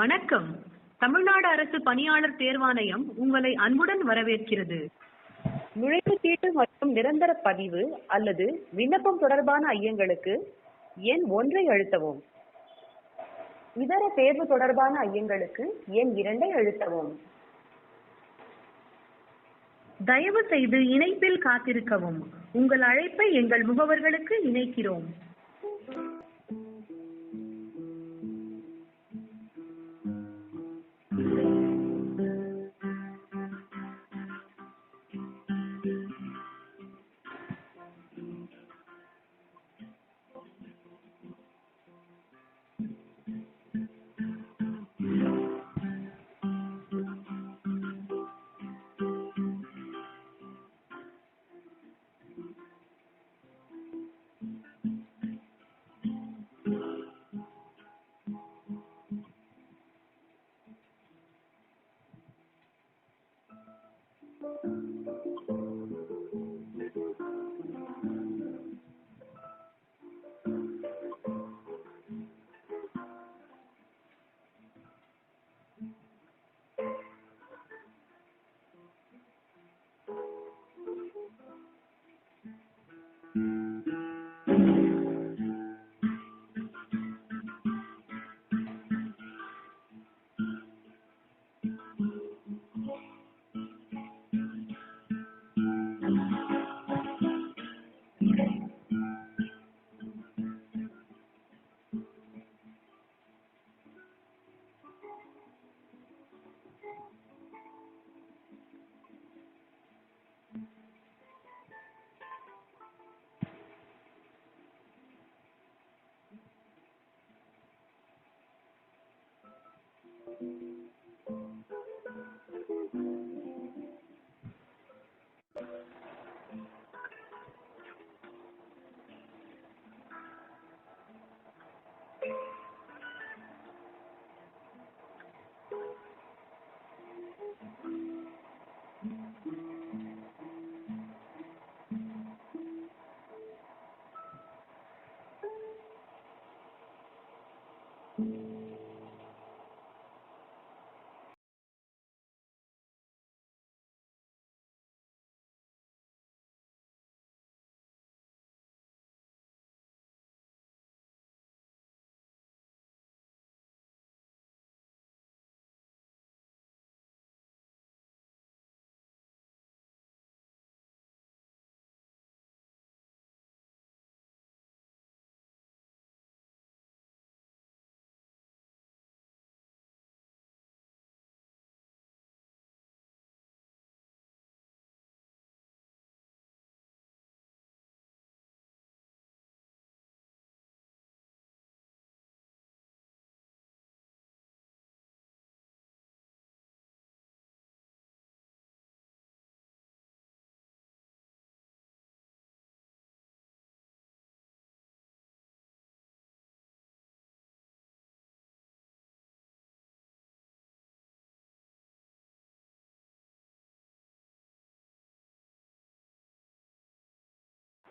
வணக்கம். தமிழ்நாடு அரசு பணியாளர் தேர்வாணையம் உங்களை அன்புடன் வரவேற்கிறது. நுழைவுச் சீட்டு மற்றும் நிரந்தர பதிவு அல்லது விண்ணப்பம் தொடர்பான ஐயங்களுக்கு எண் 1 அழுத்தவும். இதர தேர்வு தொடர்பான ஐயங்களுக்கு எண் 2 அழுத்தவும். தயவு செய்து இணைப்பில் காத்திருக்கவும். உங்கள் அழைப்பை எங்கள் முகவர்களுக்கு இணைக்கிறோம்.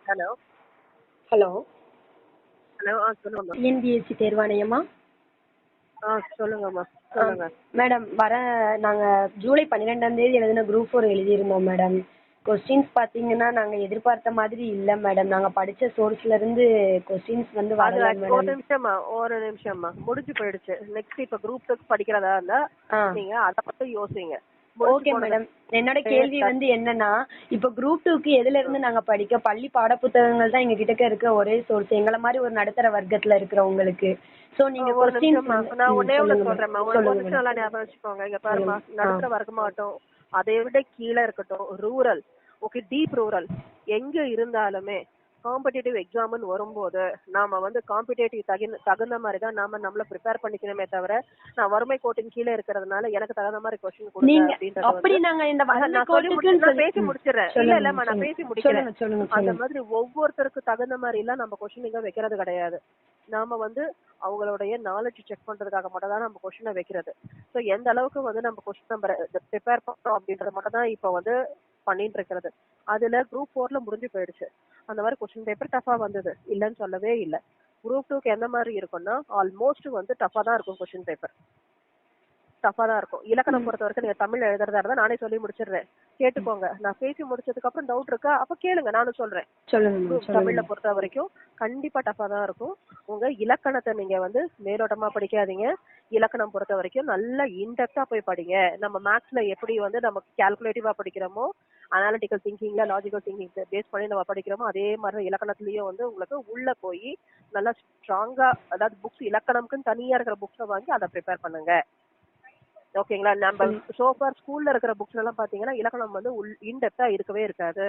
ஹலோ ஹலோ ஹலோ சொல்லுங்கம்மா. டிஎன்பிஎஸ்சி தேர்வாணையமா? சொல்லுங்கம்மா சொல்லுங்க. மேடம், நாங்கள் ஜூலை 12ஆம் தேதி எழுதின குரூப் 4 எழுதியிருந்தோம் மேடம். கொஸ்டின்ஸ் பார்த்தீங்கன்னா நாங்கள் எதிர்பார்த்த மாதிரி இல்லை மேடம். நாங்கள் படித்த சோர்ஸ்லேருந்து கொஸ்டின்ஸ் வந்து வரல மேடம். ஒரு நிமிஷம்மா முடிஞ்சு போயிடுச்சு. நெக்ஸ்ட் இப்போ குரூப் 2 படிக்கிறதா இருந்தா நீங்க அதை மட்டும் யோசிங்க. Okay madam. என்னோட கேள்வி வந்து என்னன்னா, இப்போ குரூப் 2க்கு எதுல இருந்து நாங்க படிக்க? பள்ளி பாட புத்தகங்கள் தான் எங்க கிட்ட இருக்க ஒரே சோர்ஸ், எங்களை மாதிரி ஒரு நடுத்தர வர்க்கத்துல இருக்கிறவங்களுக்கு. சோ நீங்க நான் ஒன்னே ஒண்ணு சொல்றேன்மா, ஒரு நிமிஷம் நல்லா ஞாபகம் வச்சுக்கோங்க. இங்க பாருமா, நடுத்தர வர்க்கமாகட்டும், அதை விட கீழே இருக்கட்டும், ரூரல், ஓகே, டீப் ரூரல், எங்க இருந்தாலுமே காம்படிட்டிவ் எக்ஸாம்னு வரும்போது நாம வந்து காம்படிட்டிவ் தகுந்த மாதிரி தான் நம்மள ப்ரிப்பேர் பண்ணிக்கணுமே தவிர, நான் வறுமை கோட்டின் கீழே இருக்கிறதுனால எனக்கு தகுந்த மாதிரி கொஸ்டின் கொடுங்க அப்படின்றது நான் பேசி முடிச்சிடறேன். இல்லம்மா, நான் பேசி முடிக்கிறேன். அந்த மாதிரி ஒவ்வொருத்தருக்கு தகுந்த மாதிரி எல்லாம் நம்ம கொஸ்டின் இங்க வைக்கிறது கிடையாது. நாம வந்து அவங்களுடைய நாலேஜ் செக் பண்றதுக்காக மட்டும் தான் நம்ம கொஸ்டினை வைக்கிறது. ஸோ எந்த அளவுக்கு வந்து நம்ம கொஸ்டின் நம்ம ப்ரிப்பேர் பண்ணோம் அப்படின்றது மட்டும் தான் இப்போ வந்து பண்ணிட்டு இருக்கிறது. அதுல குரூப் 4ல முடிஞ்சு போயிடுச்சு. அந்த மாதிரி கொஸ்டின் பேப்பர் டஃபா வந்தது, இல்லைன்னு சொல்லவே இல்லை. குரூப் 2க்கு எந்த மாதிரி இருக்கும்னா ஆல்மோஸ்ட் வந்து டஃபா தான் இருக்கும் கொஸ்டின் பேப்பர். டஃபா தான் இருக்கும். இலக்கணம் பொறுத்த வரைக்கும் நீங்க தமிழ் எழுதுறதா இருந்தா நானே சொல்லி முடிச்சிடுறேன், கேட்டுக்கோங்க. நான் பேசி முடிச்சதுக்கு அப்புறம் டவுட் இருக்கா அப்ப கேளுங்க, நானும் சொல்றேன். தமிழ்ல பொறுத்த வரைக்கும் கண்டிப்பா டஃபா தான் இருக்கும். உங்க இலக்கணத்தை நீங்க வந்து மேலோட்டமா படிக்காதீங்க. இலக்கணம் பொறுத்த வரைக்கும் நல்லா இன்டெப்தா போய் படிங்க. நம்ம மேத்ஸ்ல எப்படி வந்து நம்ம கால்குலேட்டிவா படிக்கிறோமோ, அனாலிட்டிக்கல் திங்கிங்ல லாஜிக்கல் திங்கிங் பேஸ் பண்ணி நம்ம படிக்கிறோமோ, அதே மாதிரி இலக்கணத்திலயும் வந்து உங்களுக்கு உள்ள போய் நல்லா ஸ்ட்ராங்கா, அதாவது புக்ஸ் இலக்கணம்க்குன்னு தனியா இருக்கிற புக்ஸை வாங்கி அதை ப்ரிப்பேர் பண்ணுங்க. ஓகேங்களா? நம்ம சோஃபார் ஸ்கூல்ல இருக்கிற புக்ஸ் எல்லாம் பாத்தீங்கன்னா இலக்கணம் வந்து இன்டெப்தா இருக்கவே இருக்காது,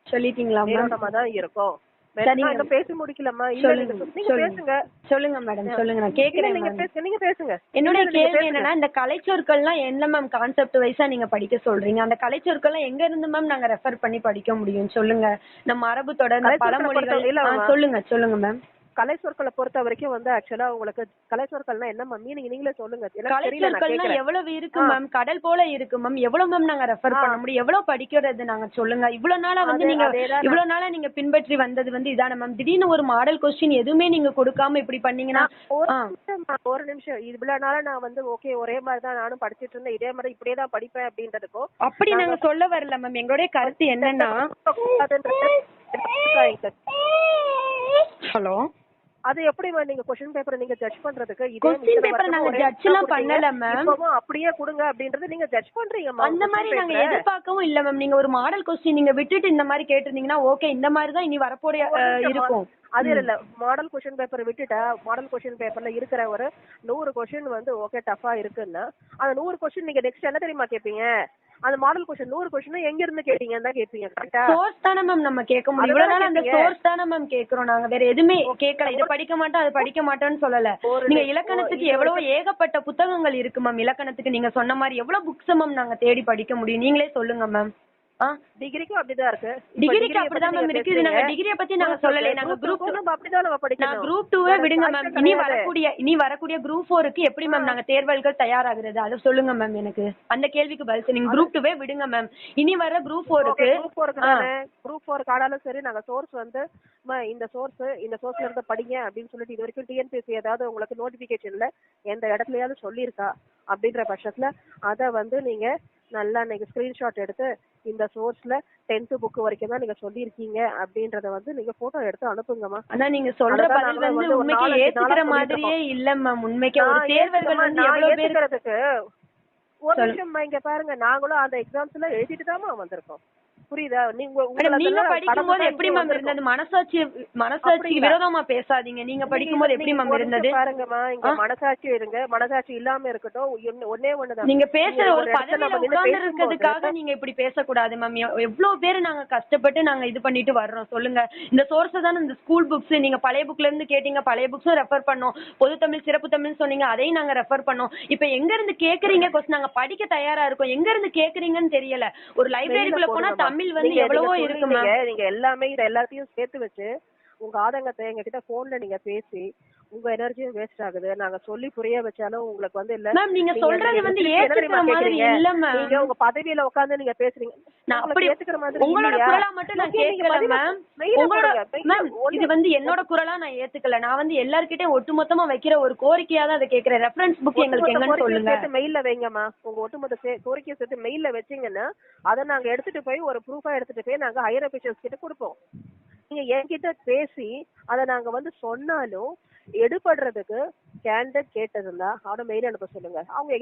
சொல்லிட்டீங்களா? மேலோட்டமா தான் இருக்கும். பேசி முடிக்கலாமா? சொல்லுங்க மேடம், சொல்லுங்க. நான் கேக்குறேன். நீங்க பேசுங்க. என்னோட கேள்வி என்னன்னா, இந்த கலைச்சொற்கள்லாம் என்ன மேம் கான்செப்ட் வைஸா நீங்க படிக்க சொல்றீங்க? அந்த கலைச்சொற்கள்லாம் எங்க இருந்து மேம் நாங்க ரெஃபர் பண்ணி படிக்க முடியும் சொல்லுங்க? நம்ம மரபு தொடர் பழமொழிகள் சொல்லுங்க மேம். கலை சொற்களை பொறுத்த வரைக்கும் வந்து ஆக்சுவலா உங்களுக்கு கலை சொற்கள்னா என்ன மேம் மீனிங் நீங்களே சொல்லுங்க. கலைச்சொற்கள்னா எவ்வளவு இருக்கு மேம்? கடல் போல இருக்கு மேம். எவ்வளவு மேம் நாங்க ரெஃபர் பண்ண முடியும்? எவ்வளவு படிக்கிறது நாங்க சொல்லுங்க. இவ்வளவு நாளா வந்து நீங்க இவ்வளவு நாளா நீங்க பின்பற்றி வந்தது வந்து இதான மேம்? திடீர்னு ஒரு மாடல் கொஸ்டின் எதுவுமே நீங்க கொடுக்காம இப்படி பண்ணீங்கன்னா ஒரு நிமிஷம், இவ்வளவு நாளா நான் வந்து ஓகே ஒரே மாதிரி தான் நானும் படிச்சிட்டு இருந்தேன், இதே மாதிரி இப்படியே தான் படிப்பேன் அப்படின்றதுக்கும் அப்படி நாங்க சொல்ல வரல மேம். எங்களுடைய கருத்து என்னன்னா, ஹலோ, அது எப்படி நீங்க क्वेश्चन பேப்பர் நீங்க ஜட்ஜ் பண்றதுக்கு क्वेश्चन பேப்பர் நாங்க ஜட்ஜ்லாம் பண்ணல மேம். இப்போவும் அப்படியே கொடுங்க அப்படின்றது நீங்க ஜட்ஜ் பண்றீங்க மேம். அந்த மாதிரி நாங்க எதிர்பார்க்கவும் இல்ல மேம். நீங்க ஒரு மாடல் क्वेश्चन நீங்க விட்டுட்டு இந்த மாதிரி கேட்டிருந்தீங்கன்னா ஓகே, இந்த மாதிரி தான் இனி வரப்போற இருக்கும். அது இல்ல, மாடல் क्वेश्चन பேப்பர் விட்டுட்டா மாடல் क्वेश्चन பேப்பர்ல இருக்கிற ஒரு 100 क्वेश्चन வந்து ஓகே டஃபா இருக்குன்னா அந்த 100 क्वेश्चन நீங்க நெக்ஸ்ட் என்ன தெரியுமா கேப்பீங்க? அந்த மாடல் क्वेश्चन 100 क्वेश्चन எங்க இருந்து கேட்டீங்கன்னு தான் கேப்பீங்க. கரெக்ட்டா? சோர்ஸ் தான மேம் நம்ம கேட்க முடியும். இவ்வளவு நாள் அந்த சோர்ஸ் தான மேம் கேக்குறோம். நாங்க வேற எதுமே கேட்கல. இது படிக்க மாட்டோம் அது படிக்க மாட்டோம்னு சொல்லல. நீங்க இலக்கணத்துக்கு எவ்வளவு ஏகப்பட்ட புத்தகங்கள் இருக்கு மேம். இலக்கணத்துக்கு நீங்க சொன்ன மாதிரி எவ்வளவு புக்ஸ் மேம் நாங்க தேடி படிக்க முடியும்? நீங்களே சொல்லுங்க மேம். டிகிரிக்கும் அப்படிதான் இருக்கு. டிகிரிக்கு அப்படிதான் மேம் இருக்கு. இது நாங்க டிகிரிய பத்தி நாங்க சொல்லல. நாங்க குரூப் அப்படிதான் நம்ம படிக்கணும். குரூப் 2 விடுங்க மேம். இனி வரக்கூடிய குரூப் 4க்கு எப்படி மேம் நாங்க தேர்வுகள் தயாராகிறது அத சொல்லுங்க மேம். எனக்கு அந்த கேள்விக்கு பதில் நீங்க குரூப் 2 விடுங்க மேம். இனி வர குரூப் 4க்கு குரூப் 4 காடாலும் சரி நாங்க சோர்ஸ் வந்து இந்த சோர்ஸ்ல இருந்து படிங்க அப்படின்னு சொல்லிட்டு இது வரைக்கும் டிஎன்பிஎஸ்சி ஏதாவது உங்களுக்கு நோட்டிபிகேஷன்ல எந்த இடத்துலயாவது சொல்லியிருக்கா அப்படின்ற பட்சத்துல அத வந்து நீங்க நல்லா நீங்க ஸ்கிரீன்ஷாட் எடுத்து இந்த சோர்ஸ்ல 10th புக் வரைக்கும் தான் நீங்க சொல்லிருக்கீங்க அப்படின்றத வந்து நீங்க போட்டோ எடுத்து அனுப்புங்கம்மா. ஆனா நீங்க சொல்ற பதில் வந்து உண்மைக்கு ஏத்துக்கிற மாதிரியே இல்ல மேம். உண்மைக்கு ஒரு தேர்வர்கள் வந்து எவ்வளவு பேருக்கு ஒரு நிமிஷம் இங்க பாருங்க, நாங்களும் அந்த எக்ஸாம்ஸ்ல எழுதிட்டு தான் வந்திருக்கோம். புரியுதா? நீங்க படிக்கும்போது எப்படி மேம் இருந்தது? மனசாட்சி விரோதமா பேசாதீங்க. நீங்க படிக்கும்போது எப்படி மேம் இருந்தது? பாருங்கம்மா, இங்க மனசாட்சி இருங்க, மனசாட்சி இல்லாம இருக்கட்டும். ஒன்னே ஒண்ணுதான், நீங்க பேசுற ஒரு பதவியில உட்கார்ந்து இருக்கிறதுக்காக நீங்க இப்படி பேசக்கூடாது மேம். எவ்வளவு பேரு நாங்க கஷ்டப்பட்டு நாங்க இது பண்ணிட்டு வர்றோம் சொல்லுங்க. இந்த சோர்ஸ் தானே இந்த ஸ்கூல் புக்ஸ். நீங்க பழைய புக்ல இருந்து கேட்டீங்க, பழைய புக்ஸும் ரெஃபர் பண்ணோம். பொது தமிழ் சிறப்பு தமிழ் சொன்னீங்க, அதையும் நாங்க ரெஃபர் பண்ணோம். இப்ப எங்க இருந்து கேக்குறீங்க? நாங்க படிக்க தயாரா இருக்கோம். எங்க இருந்து கேக்குறீங்கன்னு தெரியல. ஒரு லைப்ரரிக்குள்ள போனா தமிழ் வந்து எவ்வளவோ இருக்கு மேம். நீங்க எல்லாமே எல்லாத்தையும் சேர்த்து வச்சு உங்க ஆதங்கத்தை எங்ககிட்ட போன்ல நீங்க பேசி உங்க எனர்ஜியும் வேஸ்ட் ஆகுது. நாங்க சொல்லி புரிய வச்சாலும் உங்களுக்கு வந்து இல்ல மேம். நீங்க சொல்றது வந்து ஏத்துக்கிற மாதிரி இல்ல மேம். நீங்க உங்க பதவியில உட்கார்ந்து நீங்க பேசுறீங்க. நான் அப்படி ஏத்துக்கிற மாதிரி உங்களோட குரலா மட்டும் நான் கேட்கல மேம். மேம் இது வந்து என்னோட குரலா நான் ஏத்துக்கல. நான் வந்து எல்லார்கிட்டயும் ஒட்டுமொத்தமா வைக்கிற ஒரு கோரிக்கையா தான் அதை கேக்குறேன். ரெஃபரன்ஸ் புக் எங்களுக்கு எங்கன்னு சொல்லுங்க. மெயில்ல வைங்கம்மா. உங்க ஒட்டுமொத்த கோரிக்கையை சேர்த்து மெயில்ல வச்சீங்கன்னா அதை நாங்க எடுத்துட்டு போய் ஒரு ப்ரூஃபா எடுத்துட்டு போய் நாங்க ஹையர் அபிஷியல்ஸ் கிட்ட கொடுப்போம். நீங்க என்கிட்ட பேசி அதை நாங்க வந்து சொன்னாலும் எடுபடுறதுக்கு கேண்டிடேட் கேட்டதுன்னா அவன மெயில் அனுப்ப சொல்லுங்க. அவங்க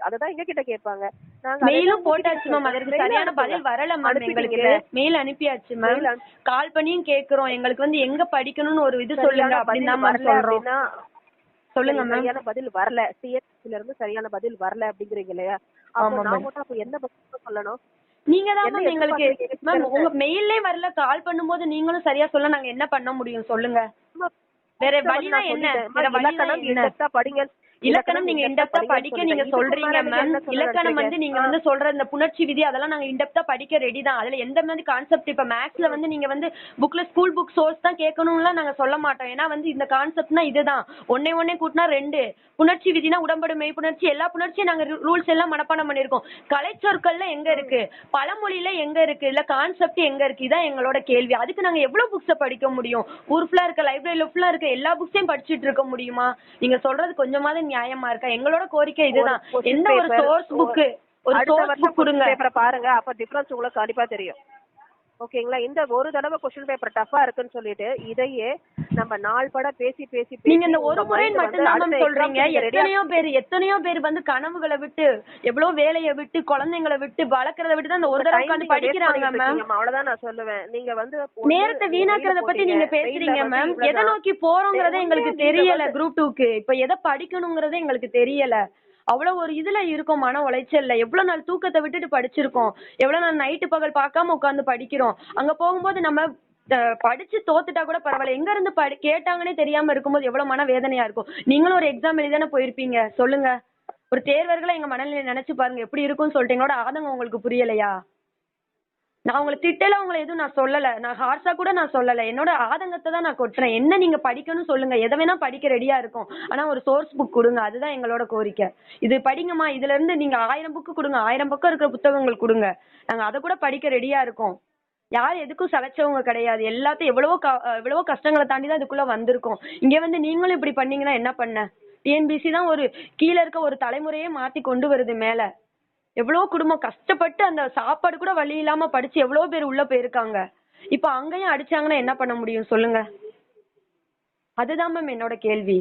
அததான் எங்க கிட்ட கேட்பாங்க. நாங்க மெயிலும் போட்டாச்சு மேம். அதற்கு சரியான பதில் வரல மேம். எங்களுக்கு மெயில் அனுப்பியாச்சு மேம். கால் பண்ணியும் கேக்குறோம். எங்களுக்கு வந்து எங்க படிக்கணும்னு ஒரு இது சொல்லுங்க அப்படின்னு தான் மேம் சொல்றோம். சொல்லுங்க மேம். சரியான பதில் வரல, டிஎன்பிஎஸ்சில இருந்து சரியான பதில் வரல அப்படிங்கறீங்க இல்லையா? அப்ப நான் மட்டும் அப்ப என்ன பதில் சொல்லணும்? நீங்க தான் மேம் எங்களுக்கு மேம் உங்க மெயிலே வரல. கால் பண்ணும்போது நீங்களும் சரியா சொல்ல நாங்க என்ன பண்ண முடியும் சொல்லுங்க? வேற வழினா என்ன? வேற வழினா என்ன? படிங்க. இலக்கணம் நீங்க இன்டெப்தா படிக்க நீங்க சொல்றீங்க மேம். இலக்கணம் வந்து நீங்க வந்து சொல்ற இந்த புணர்ச்சி விதி அதெல்லாம் நாங்க இன்டெப்தா படிக்க ரெடி தான். அதுல எந்த மாதிரி கான்செப்ட் இப்ப மேக்ஸ்ல வந்து நீங்க வந்து புக்ல ஸ்கூல் புக் சோர்ஸ் தான் கேட்கணும்லாம் நாங்க சொல்ல மாட்டோம். ஏன்னா வந்து இந்த கான்செப்ட்னா இதுதான். ஒன்னே கூட்டினா 2. புணர்ச்சி விதினா உடம்படு மெய் புணர்ச்சி, எல்லா புணர்ச்சியும் நாங்க ரூல்ஸ் எல்லாம் மனப்பாடம் பண்ணிருக்கோம். கலைச்சொற்கள்ல எங்க இருக்கு? பழமொழியில எங்க இருக்கு? இல்ல கான்செப்ட் எங்க இருக்கு? இதான் எங்களோட கேள்வி. அதுக்கு நாங்க எவ்வளவு புக்ஸ படிக்க முடியும்? ஊர் ஃபுல்லா இருக்க லைப்ரரியில ஃபுல்லா இருக்க எல்லா புக்ஸையும் படிச்சுட்டு இருக்க முடியுமா? நீங்க சொல்றது கொஞ்சமாவது நியாயமா இருக்கா? எங்களோட கோரிக்கை இதுதான். question என்ன ஒரு paper, சோர்ஸ் புக் ஒரு அடுத்த சோர்ஸ் வருஷம் புக் கொடுங்க. கொஸ்டின் பேப்பரை பாருங்க, அப்ப டிஃபரன்ஸ் உங்களுக்கு கண்டிப்பா தெரியும். ஓகேங்களா? இந்த ஒரு தடவை கொஸ்டின் பேப்பர் டஃபா இருக்குன்னு சொல்லிட்டு இதையே நம்ம நாள் பட பேசி பேசி நீங்க இந்த ஒரு முறை மட்டும் தான் மேம் சொல்றீங்க. எத்தனையோ பேர் வந்து கனவுகளை விட்டு எவ்வளவு வேலையை விட்டு குழந்தைங்களை விட்டு வளர்க்கறத விட்டு தான் இந்த ஒரு தடவை உட்காந்து படிக்கிறாங்க மேம். அவ்வளவுதான் நான் சொல்லுவேன். நீங்க வந்து நேரத்தை வீணாக்குறத பத்தி நீங்க பேசுறீங்க மேம். எதை நோக்கி போறோங்கிறதே எங்களுக்கு தெரியல. குரூப் 2க்கு இப்ப எதை படிக்கணுங்கிறதே எங்களுக்கு தெரியல. அவ்வளவு ஒரு இதுல இருக்கும், மன உளைச்சல்ல. எவ்வளவு நாள் தூக்கத்தை விட்டுட்டு படிச்சிருக்கோம், எவ்வளவு நாள் நைட்டு பகல் பார்க்காம உட்காந்து படிக்கிறோம். அங்க போகும்போது நம்ம படிச்சு தோத்துட்டா கூட பரவாயில்ல, எங்க இருந்து கேட்டாங்கன்னே தெரியாம இருக்கும்போது எவ்வளவு மன வேதனையா இருக்கும். நீங்களும் ஒரு எக்ஸாம் எழுதானே போயிருப்பீங்க, சொல்லுங்க. ஒரு தேர்வர்களை எங்க மனநிலை நினைச்சு பாருங்க எப்படி இருக்கும்னு சொல்லிட்டு. எங்களோட ஆதங்கம் உங்களுக்கு புரியலையா? நான் உங்களை திட்டல, உங்களை எதுவும் நான் சொல்லல, நான் ஹார்ஷா கூட நான் சொல்லல. என்னோட ஆதங்கத்தை தான் நான் கொட்டுறேன். என்ன நீங்க படிக்கணும்னு சொல்லுங்க, எதை வேணா படிக்க ரெடியா இருக்கும். ஆனா ஒரு சோர்ஸ் புக் கொடுங்க, அதுதான் எங்களோட கோரிக்கை. இது படிங்கம்மா, இதுல இருந்து நீங்க 1000 புக்கு கொடுங்க, 1000 பக்கம் இருக்கிற புத்தகங்கள் கொடுங்க, நாங்க அதை கூட படிக்க ரெடியா இருக்கோம். யார் எதுக்கும் சளைச்சவங்க கிடையாது. எல்லாத்தையும் எவ்வளவோ கஷ்டங்களை தாண்டி தான் இதுக்குள்ள வந்திருக்கோம். இங்க வந்து நீங்களும் இப்படி பண்ணீங்கன்னா என்ன பண்ண? டிஎன்பிசி தான் ஒரு கீழே இருக்க ஒரு தலைமுறையே மாத்தி கொண்டு வருது மேல. எவ்வளவு குடும்பம் கஷ்டப்பட்டு அந்த சாப்பாடு கூட வழி இல்லாம படிச்சு எவ்வளவு பேர் உள்ள போயிருக்காங்க. இப்ப அங்கேயும் அடிச்சாங்கன்னா என்ன பண்ண முடியும் சொல்லுங்க? அதுதான் மேம் என்னோட கேள்வி.